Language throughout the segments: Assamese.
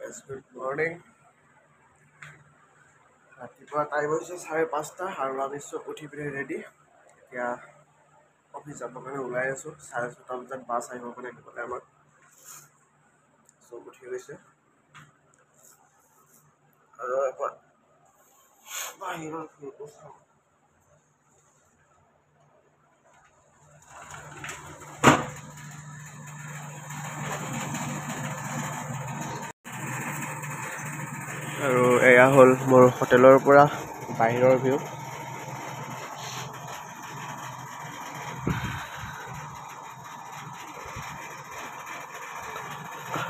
Yes, good morning. ৰাতিপুৱা টাইম হৈছে 5:30 আৰু আমি চব উঠি পিনে ৰেডি। এতিয়া অফিচ যাবৰ কাৰণে ওলাই আছোঁ। 6:30 বজাত বাছ আহিব মানে দিবলৈ আমাক। চব উঠি গৈছে আৰু এবাৰ বাহিৰত ভিউটো চাওঁ। আৰু এয়া হ'ল মোৰ হোটেলৰ পৰা বাহিৰৰ ভিউ।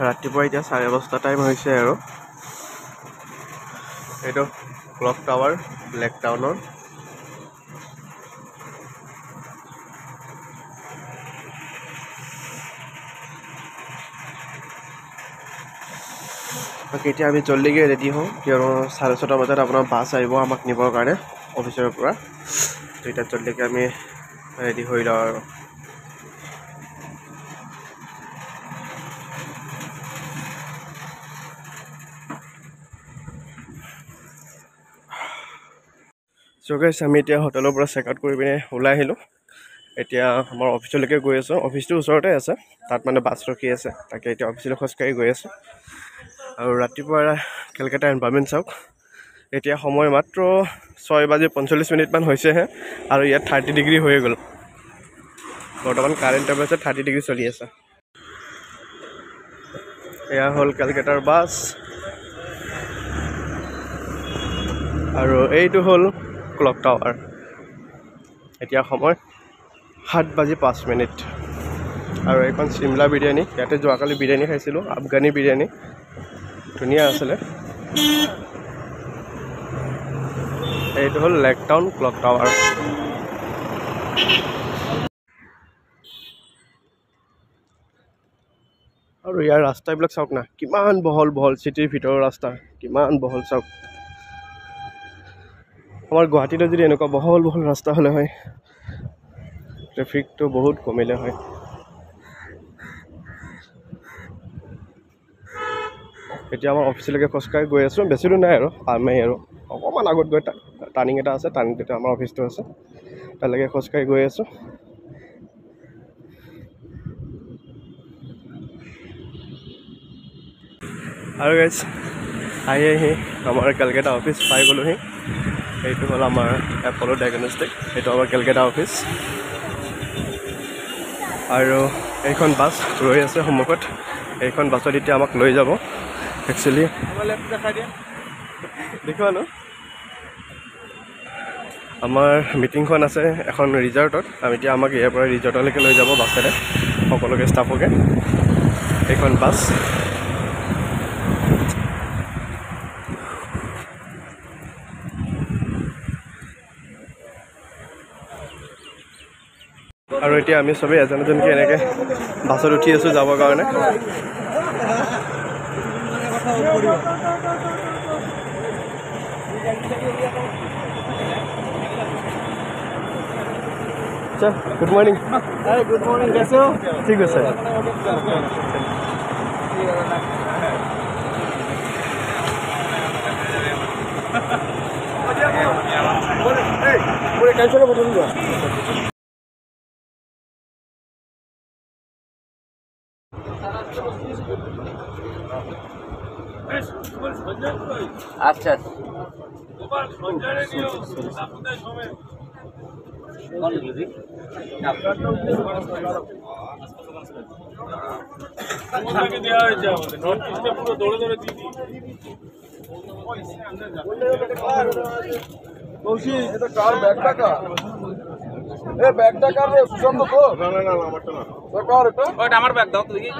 ৰাতিপুৱা এতিয়া 5:30 টাইম হৈছে আৰু এইটো ক্লক টাৱাৰ ব্লেক টাউনৰ। এতিয়া আমি জল্দিকৈ ৰেডি হওঁ, কিয়নো 6:30 বজাত আপোনাৰ বাছ আহিব আমাক নিবৰ কাৰণে অফিচৰ পৰা। তো এতিয়া জল্দিকৈ আমি ৰেডি হৈ লওঁ আৰু। চ' গাইছ, আমি এতিয়া হোটেলৰ পৰা চেক আউট কৰি পিনে ওলাই আহিলোঁ। এতিয়া আমাৰ অফিচলৈকে গৈ আছোঁ। অফিচটো ওচৰতে আছে, তাত মানে বাছ ৰখি আছে। তাকে এতিয়া অফিচলৈ খোজকাঢ়ি গৈ আছোঁ। আৰু ৰাতিপুৱা কেলকাতা এনভাইৰনমেণ্ট চাওক। এতিয়া সময় মাত্ৰ 6:45 হৈছেহে আৰু ইয়াত 30 ডিগ্ৰী হৈ গ'ল। বৰ্তমান কাৰেণ্ট টেম্পাৰেচাৰ 30 ডিগ্ৰী চলি আছে। এয়া হ'ল কেলকাতাৰ বাছ আৰু এইটো হ'ল ক্লক টাৱাৰ। এতিয়া সময় 7:05 আৰু এইখন চিমলা বিৰিয়ানী। ইয়াতে যোৱাকালি বিৰিয়ানী খাইছিলোঁ, আফগানী বিৰিয়ানী, ধুনীয়া আছিলে। এইটো হ'ল লেক টাউন ক্লক টাৱাৰ। আৰু ইয়াৰ ৰাস্তাবিলাক চাওক না, কিমান বহল বহল। চিটিৰ ভিতৰৰ ৰাস্তা কিমান বহল চাওক। আমাৰ গুৱাহাটীতো যদি এনেকুৱা বহল বহল ৰাস্তা হ'লে হয়, ট্ৰেফিকটো বহুত কমিলে হয়। এতিয়া আমাৰ অফিচলৈকে খোজকাঢ়ি গৈ আছোঁ। বেছি দূৰ নাই আৰু পামেই আৰু অকণমান আগত গৈ টাৰ্ণিং এটা আছে, টাৰ্ণিংটোতে আমাৰ অফিচটো আছে। তালৈকে খোজকাঢ়ি গৈ আছোঁ। আৰু গাইছ, আহি আমাৰ কেলকাতা অফিচ পাই গ'লোহি। এইটো হ'ল আমাৰ এপ'ল' ডায়েগনষ্টিক, এইটো আমাৰ কেলকাতা অফিচ। আৰু এইখন বাছ ৰৈ আছে সন্মুখত। এইখন বাছত এতিয়া আমাক লৈ যাব। একচুৱেলি দেখুৱা ন, আমাৰ মিটিংখন আছে এখন ৰিজৰ্টত। এতিয়া আমাক ইয়াৰ পৰা ৰিজৰ্টলৈকে লৈ যাব বাছেৰে, সকলোকে ষ্টাফকে। এইখন বাছ আৰু এতিয়া আমি চবেই এজন এজনকৈ এনেকৈ বাছত উঠি আছোঁ যাবৰ কাৰণে। আচ্ছা, গুড মৰ্ণিং। গুড মৰ্ণিং, कैसे हो? ঠিক আছে। আচ্ছা দেওয়া হয়েছে আমাদের নর্থ ইস্টে পুরো দৌড়ে দৌড়ে দিয়ে দিই। কৌশিক, এটা কার ব্যাগ টাকা? এ ব্যাগ টাকা রে সুশান্ত তো? না না না, আমারটা না। তো কার এটা? ওটা আমার ব্যাগ দাও তো দেখি।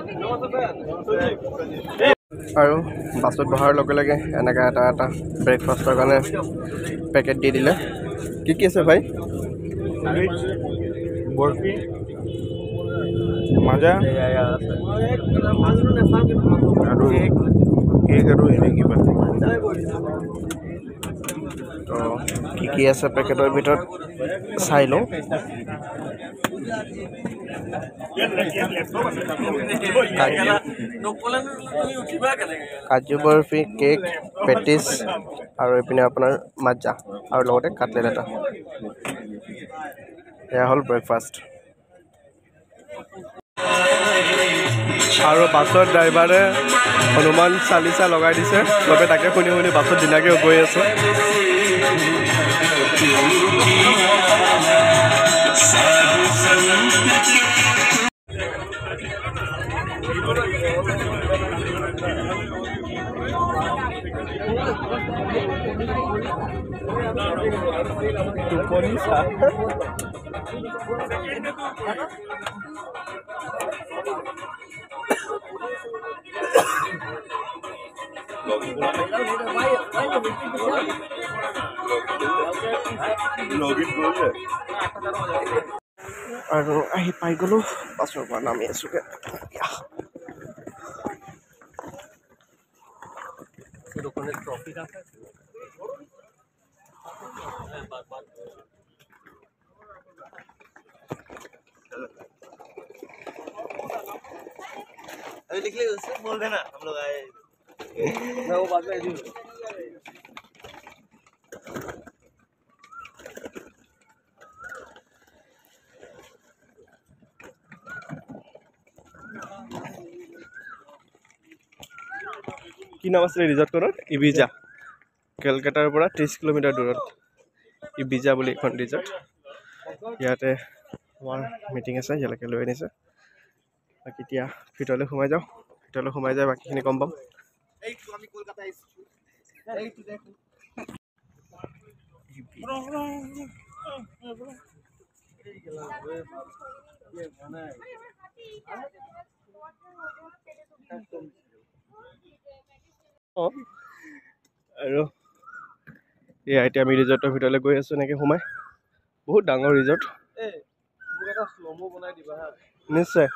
আৰু বাছত বহাৰ লগে লগে এনেকৈ এটা এটা ব্ৰেকফাষ্টৰ কাৰণে পেকেট দি দিলে। কি কি আছে ভাই? বৰফি, মাজা আৰু কেক আৰু এনে কিবা। তো কি কি আছে পেকেটৰ ভিতৰত চাই লওঁ। কাজু বৰফি, কেক, পেটিছ আৰু এইপিনে আপোনাৰ মাজা আৰু লগতে কাটলেট এটা। এয়া হ'ল ব্ৰেকফাষ্ট। আৰু বাছৰ ড্ৰাইভাৰে হনুমান চালিচা লগাই দিছে, চবে তাকে শুনি শুনি বাছত ধুনীয়াকৈ গৈ আছে। টোপনি চাহ আৰু আহি পাই গ'লো, বাছৰ পৰা নামি আছোগে। अभी लिख ले उससे बोल देना हम लोग आए मैं वो बात में কি নাম আছিলে ৰিজৰ্টখনৰ? ইবিজা। কেলকাতাৰ পৰা 30 কিলোমিটাৰ দূৰত ইবিজা বুলি এখন ৰিজৰ্ট। ইয়াতে আমাৰ মিটিং আছে, ইয়ালৈকে লৈ আনিছে। বাকী এতিয়া ভিতৰলৈ সোমাই যাওঁ, ভিতৰলৈ সোমাই যায় বাকীখিনি গম পাম। আৰু এয়া এতিয়া আমি ৰিজৰ্টৰ ভিতৰলৈ গৈ আছোঁ এনেকৈ সোমাই। বহুত ডাঙৰ ৰিজৰ্ট। নিশ্চয়।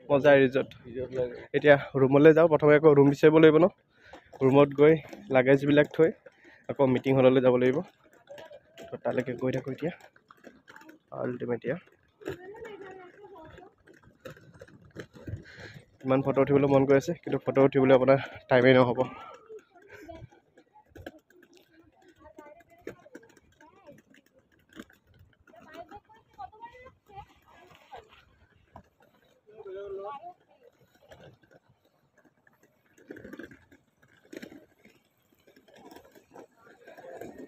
মজা ৰিজৰ্ট। এতিয়া ৰুমলৈ যাওঁ, প্ৰথমে আকৌ ৰুম বিচাৰিব লাগিব ন। ৰুমত গৈ লাগেজবিলাক থৈ আকৌ মিটিং হললৈ যাব লাগিব। তো তালৈকে গৈ থাকোঁ এতিয়া। আল্টিমেট এতিয়া ইমান ফটো উঠিবলৈ মন গৈ আছে, কিন্তু ফটো উঠিবলৈ আপোনাৰ টাইমেই নহ'ব।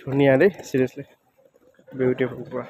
ধুনীয়া দেই, চিৰিয়াছলি বিউটিফুল পুৰা।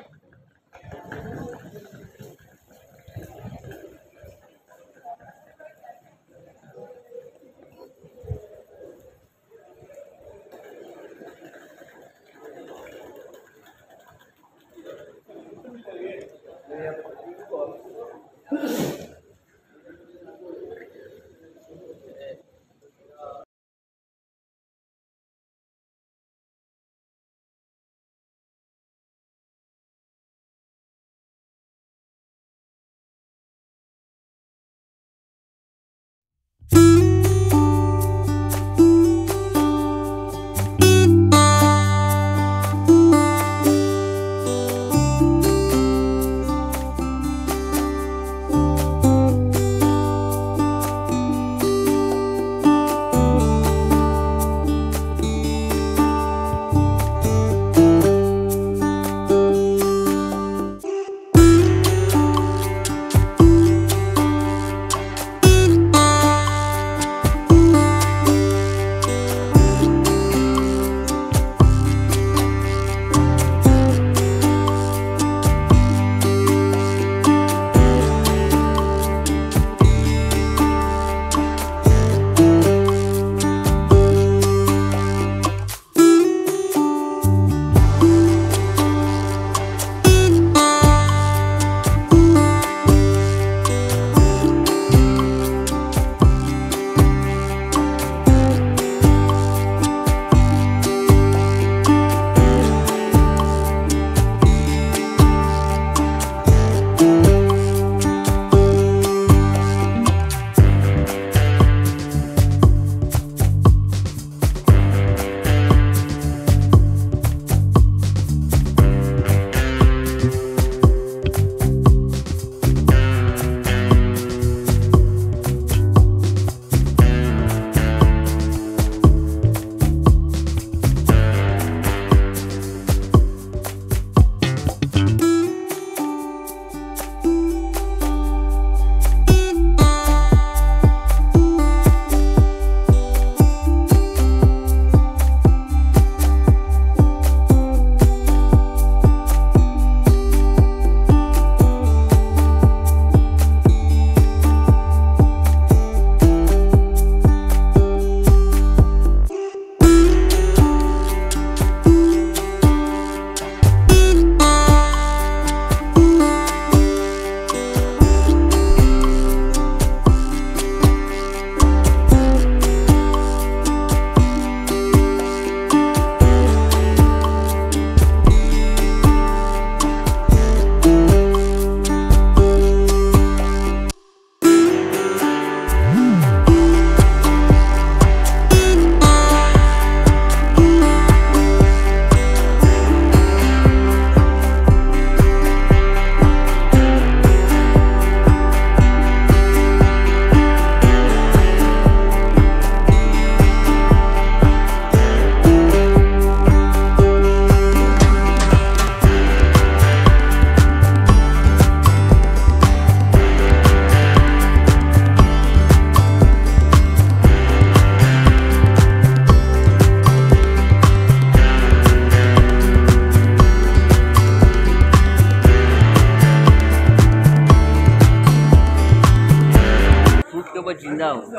हूँ।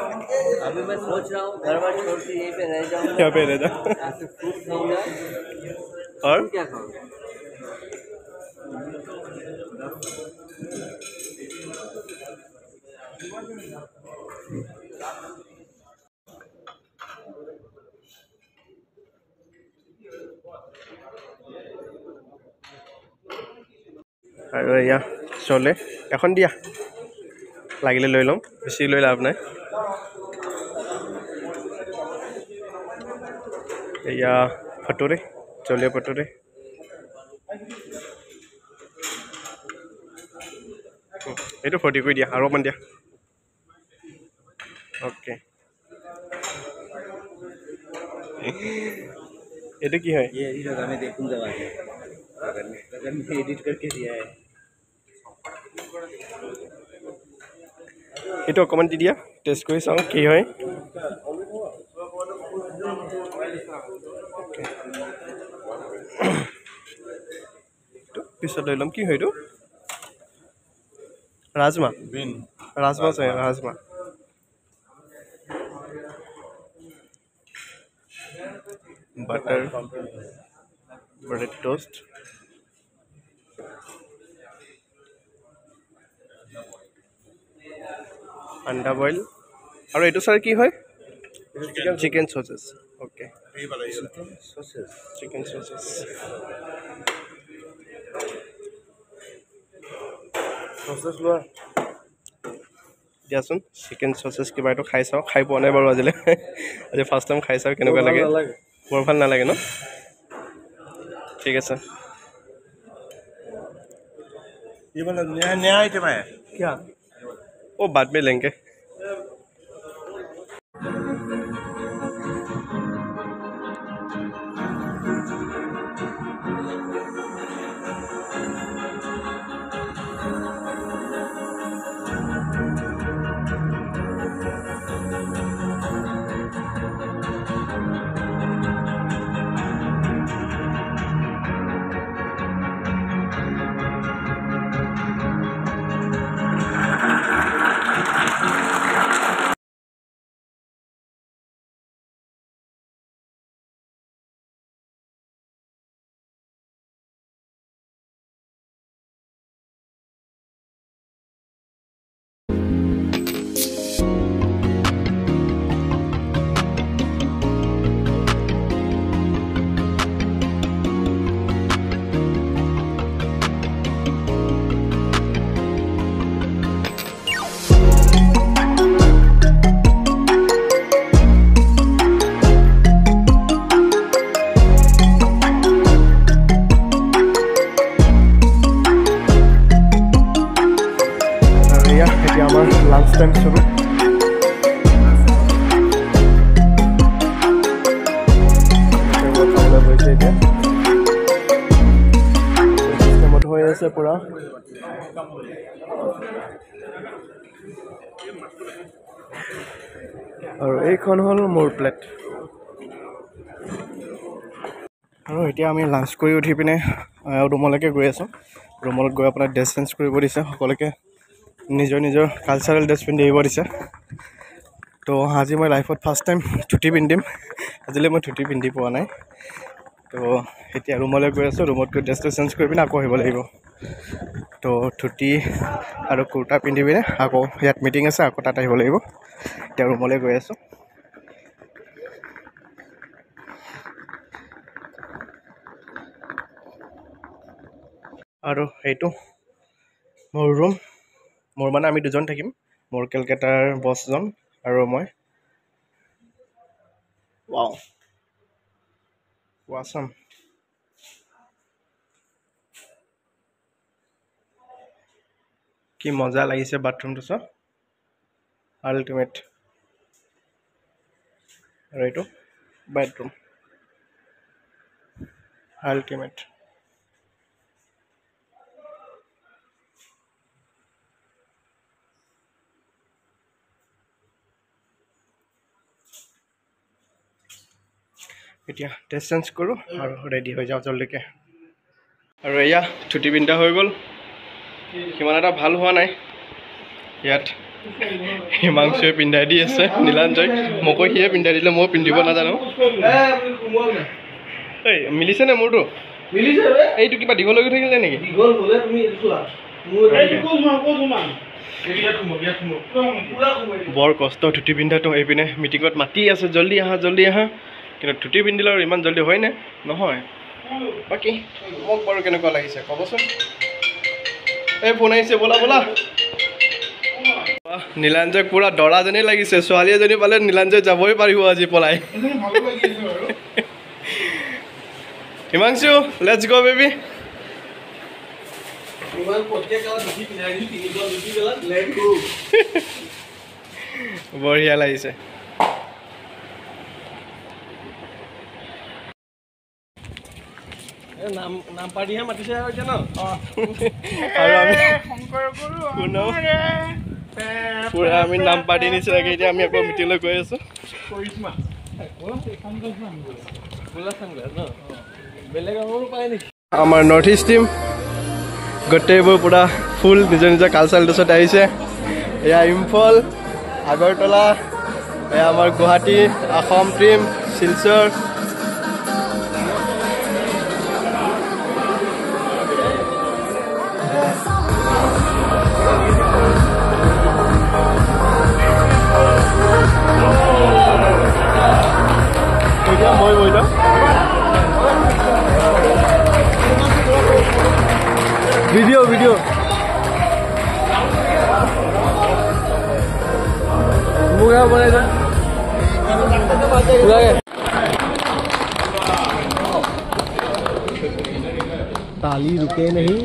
अभी मैं सोच रहा हूँ घर बार छोड़ के यहीं पे रह जाऊँगा। यहाँ पे रह जा यहाँ से फ्रूट खाऊंगा। और तुम क्या खाओगे? আৰু এয়া চলে এখন দিয়া লাগিলে লৈ ল'ম বেছি লৈ লাভ নাই এয়া ফটোৰে চলে ফটোৰে এইটো 40 কৰি দিয়া আৰু অকণমান দিয়া অ'কে এইটো কি হয় ये एडिट होगा, मैं देखूंगा बाद में। अगर मैं एडिट करके दिया है। এইটো অকণমান দি দিয়া টেষ্ট কৰি চাওঁ কি হয় পিছত লৈ ল'ম কি হয় এইটো ৰাজমা ৰাজমা চাগে ৰাজমা বাটাৰ ব্ৰেড টোষ্ট আন্ডা বইল আৰু এইটো ছাৰ কি হয় চিকেন চচেছ অ'কে চিকেন চচেছ প্ৰচেছ লোৱা দিয়াচোন চিকেন চচেছ কিবা এইটো খাই চাওঁ খাই পোৱা নাই বাৰু আজিলৈ আজি ফাৰ্ষ্ট টাইম খাই চাওঁ কেনেকুৱা লাগে বৰ ভাল নালাগে ন ঠিক আছে ये वाला नया आइटम है क्या वो बाद में लेंगे লাঞ্চ টাইম শুরু সিস্টেমত হৈ আছে পুৰা আৰু এইখন হ'ল মোৰ প্লেট আৰু এতিয়া আমি লাঞ্চ কৰি উঠি পিনে ৰুমলৈকে গৈ আছোঁ ৰুমত গৈ আপোনাৰ ড্ৰেছ চেঞ্জ কৰিব দিছে সকলোকে নিজৰ নিজৰ কালচাৰেল ড্ৰেছ পিন্ধি আহিব দিছে তো আজি মই লাইফত ফাৰ্ষ্ট টাইম ধুতি পিন্ধিম আজিলৈ মই ধুতি পিন্ধি পোৱা নাই তো এতিয়া ৰুমলৈ গৈ আছোঁ ৰুমত গৈ ড্ৰেছটো চেঞ্জ কৰি পিনে আকৌ আহিব লাগিব তো ধুতি আৰু কুৰ্তা পিন্ধি পিনে আকৌ ইয়াত মিটিং আছে আকৌ তাত আহিব লাগিব এতিয়া ৰুমলৈ গৈ আছোঁ আৰু এইটো মোৰ ৰুম মোৰ মানে আমি দুজন থাকিম মোৰ কেলকাতাৰ বছজন আৰু মই ৱাও ৱাছম কি মজা লাগিছে বাথৰুমটো চোৱা আল্টিমেট আৰু এইটো বেডৰুম আল্টিমেট এতিয়া ড্ৰেছ চেঞ্জ কৰোঁ আৰু ৰেডি হৈ যাওঁ জলদিকে আৰু এয়া ধুতি পিন্ধা হৈ গ'ল সিমান এটা ভাল হোৱা নাই ইয়াত হিমাংশুৱে পিন্ধাই দি আছে নীলাঞ্জয়ক মোকো সিয়ে পিন্ধাই দিলে মই পিন্ধিব নাজানো এই মিলিছেনে মোৰটো এইটো কিবা দীঘল হৈ থাকিলে নেকি বৰ কষ্ট ধুতি পিন্ধাটো এইপিনে মিটিঙত মাতি আছে জল্দি আহা কিন্তু ধুতি পিন্ধিলে আৰু ইমান জল্দি হয়নে নহয় বাকী মোক বাৰু কেনেকুৱা লাগিছে ক'বচোন এই ফোন আহিছে বলা নীলাঞ্জয়ক পুৰা দৰাজনী লাগিছে ছোৱালী এজনী পালে নীলাঞ্জয় যাবই পাৰিব আজি পলাই হিমাংশু লেটছ গো বেবি বঢ়িয়া লাগিছে নাম পাৰ্টিহে মাতিছে আৰু এতিয়া ন আৰু আমি পুৰা আমি নাম পাৰ্টি নিচিনাকৈ এতিয়া আমি আকৌ মিটিংলৈ গৈ আছো আমাৰ নৰ্থ ইষ্ট টিম গোটেইবোৰ পুৰা ফুল নিজৰ কালচাৰেল ড্ৰেছত আহিছে এয়া ইম্ফল আগৰতলা এয়া আমাৰ গুৱাহাটী অসম টিম শিলচৰ ভিডিও মুগা বনাই যা ताली रुके नहीं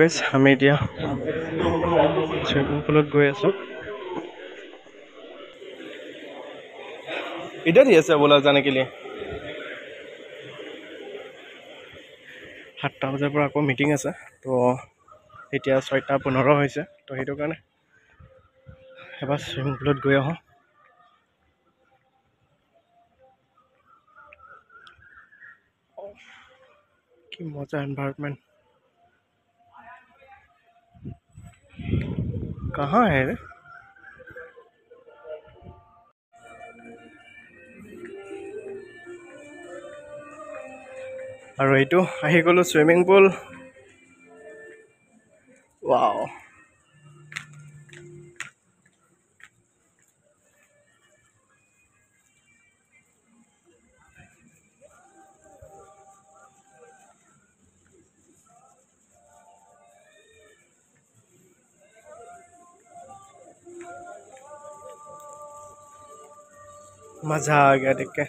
গাইজ আমি এতিয়া চুইমিং পুলত গৈ আছোঁ इधर ही ऐसे बोला जाने के लिए 7টা বজাৰ পৰা আকৌ মিটিং আছে তো এতিয়া 6:15 হৈছে তো সেইটো কাৰণে এবাৰ চুইমিং পুলত গৈ আহোঁ কি মজা এনवायरमेंट कहाँ है रे और ये आहि गलो स्विमिंग पूल वाओ मजा आ गया देख के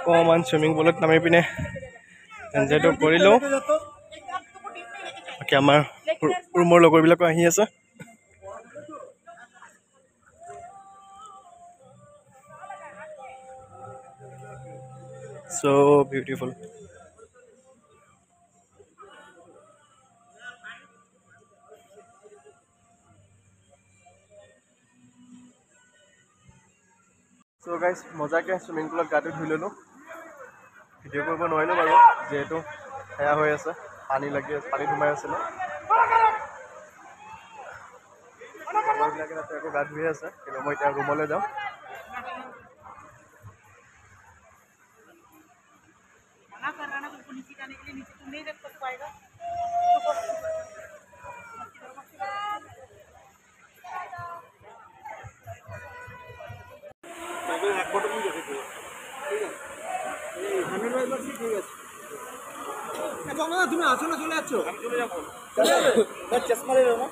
कमान स्विमिंग पूलत नामी पिने एन्जय तो करिलो बाकी आमार रूमर लगर बिलाको आहि आछे so beautiful so guys मजा के स्विमिंग पूलत गाটো ধুই ললো ভিডিও কৰিব নোৱাৰিলো বাৰু যেহেতু হেয়া হৈ আছে পানী লাগি আছে পানী ধুমাই আছে ন লাগে তাতে আকৌ গা ধুই আছে কিন্তু মই এতিয়া ৰুমলৈ যাম कर रहा ना तो नीचे जाने के लिए नीचे तुम नहीं देख पाएगा তুমি আসো না চলে যাচ্ছ আমি চলে যাবো চশমা ले लो ना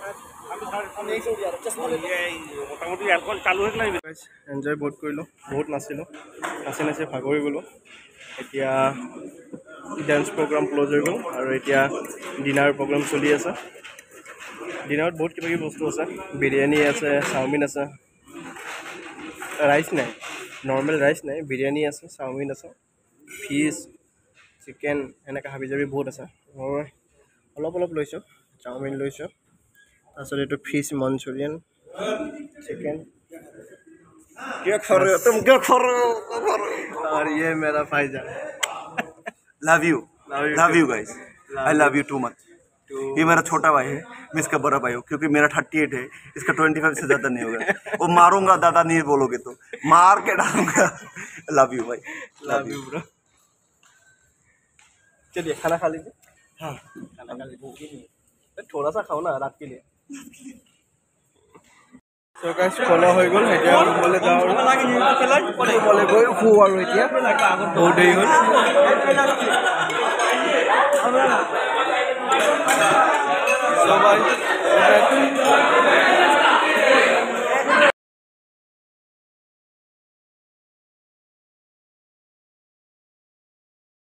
আমি এই সৌদি আরব চশমা ले এই মোটামুটি অ্যালকোহল চালু হয়ে গেল এনজয় বহুত কৰিলো বহুত নাচিলো নাচি নাচি ভাগৰি গলো এতিয়া ডান্স প্ৰগ্ৰাম ক্লোজ হৈ গ'ল আৰু এতিয়া ডিনাৰ প্ৰগ্ৰাম চলি আছে ডিনাৰত বহুত কিবা কিবি বস্তু আছে বিৰিয়ানী আছে চাওমিন আছে ৰাইচ নাই নৰ্মেল ৰাইচ নাই বিৰিয়ানী আছে চাওমিন আছে ফিছ চিকেন এনেকৈ হাবি জাবি বহুত আছে মই অলপ অলপ লৈছোঁ চাওমিন লৈছোঁ তাৰপিছত এইটো ফিছ মঞ্চুৰিয়ান চিকেন क्या खा रहे हो तुम क्या खा रहे हो और ये मेरा भाईजान love you guys I love you too much ये मेरा छोटा भाई है मैं इसका बड़ा भाई हूँ क्योंकि मेरा 38 है इसका 25 से ज़्यादा नहीं होगा वो मारूंगा दादा नहीं बोलोगे तो मार के डालूंगा लव यू भाई लव यू ब्रो चलिए खाना खा लीजिए हाँ खाना खा लीजिए थोड़ा सा खाओ ना रात के लिए तो गाइस खोला হৈ গ'ল এতিয়া ৰুমলৈ যাওঁ ৰুমলৈ গৈ শুওঁ আৰু এতিয়া বহুত দেৰি হ'ল সবাই